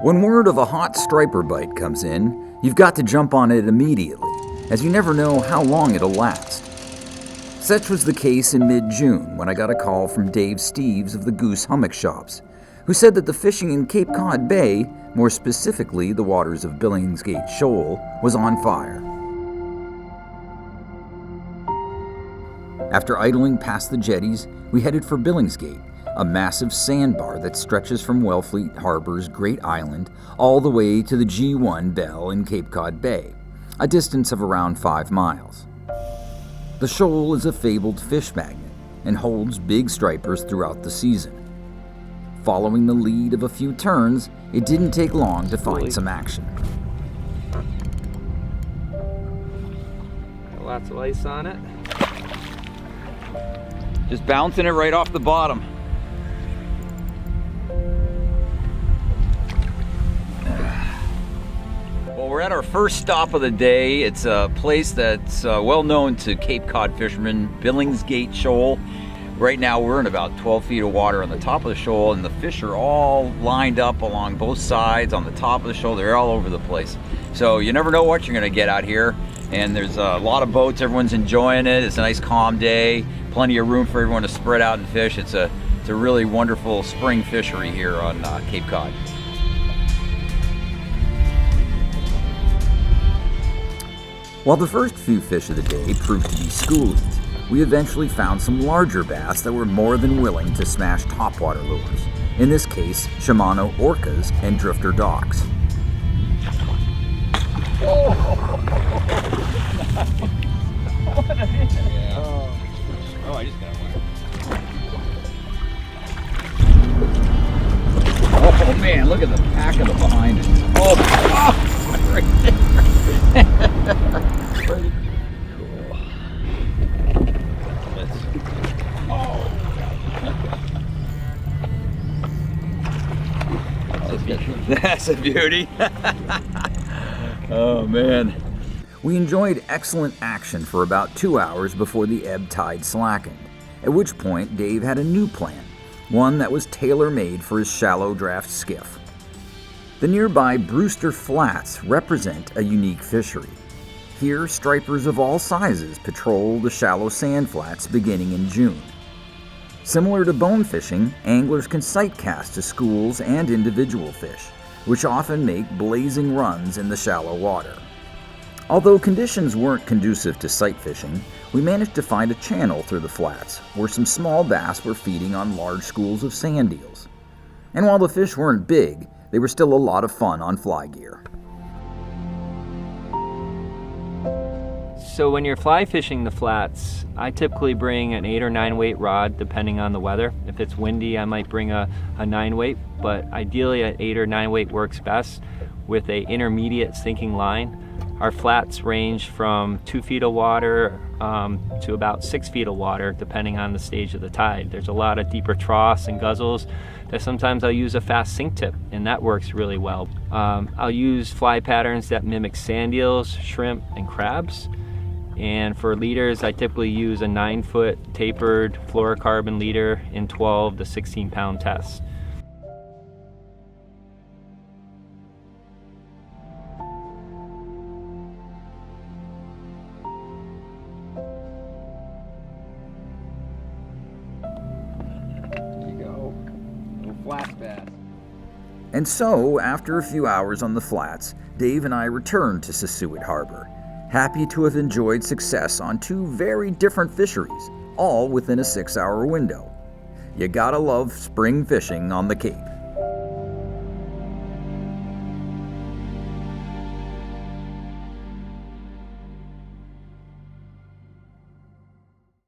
When word of a hot striper bite comes in, you've got to jump on it immediately, as you never know how long it'll last. Such was the case in mid-June when I got a call from Dave Steeves of the Goose Hummock Shops, who said that the fishing in Cape Cod Bay, more specifically the waters of Billingsgate Shoal, was on fire. After idling past the jetties, we headed for Billingsgate, a massive sandbar that stretches from Wellfleet Harbor's Great Island all the way to the G1 Bell in Cape Cod Bay, a distance of around 5 miles. The shoal is a fabled fish magnet and holds big stripers throughout the season. Following the lead of a few turns, it didn't take long to find some action. Got lots of ice on it. Just bouncing it right off the bottom. Well, we're at our first stop of the day. It's a place that's well known to Cape Cod fishermen, Billingsgate Shoal. Right now we're in about 12 feet of water on the top of the shoal, and the fish are all lined up along both sides on the top of the shoal. They're all over the place. So you never know what you're gonna get out here. And there's a lot of boats, everyone's enjoying it. It's a nice calm day, plenty of room for everyone to spread out and fish. It's a really wonderful spring fishery here on Cape Cod. While the first few fish of the day proved to be schoolies, we eventually found some larger bass that were more than willing to smash topwater lures. In this case, Shimano orcas and drifter docks. Oh, I just got one. Oh man, look at the pack of them behind it. Oh, right there. Pretty cool. That's a beauty. Oh man. We enjoyed excellent action for about 2 hours before the ebb tide slackened, at which point Dave had a new plan, one that was tailor-made for his shallow draft skiff. The nearby Brewster Flats represent a unique fishery. Here, stripers of all sizes patrol the shallow sand flats beginning in June. Similar to bone fishing, anglers can sight cast to schools and individual fish, which often make blazing runs in the shallow water. Although conditions weren't conducive to sight fishing, we managed to find a channel through the flats where some small bass were feeding on large schools of sand eels. And while the fish weren't big, they were still a lot of fun on fly gear. So when you're fly fishing the flats, I typically bring an 8 or 9 weight rod depending on the weather. If it's windy, I might bring a 9 weight, but ideally an 8 or 9 weight works best with a intermediate sinking line. Our flats range from 2 feet of water to about 6 feet of water depending on the stage of the tide. There's a lot of deeper troughs and guzzles that sometimes I'll use a fast sink tip, and that works really well. I'll use fly patterns that mimic sand eels, shrimp, and crabs. And for leaders, I typically use a 9-foot tapered fluorocarbon leader in 12 to 16 pound tests. And so, after a few hours on the flats, Dave and I returned to Sassuat Harbor, happy to have enjoyed success on 2 very different fisheries, all within a 6-hour window. You gotta love spring fishing on the Cape.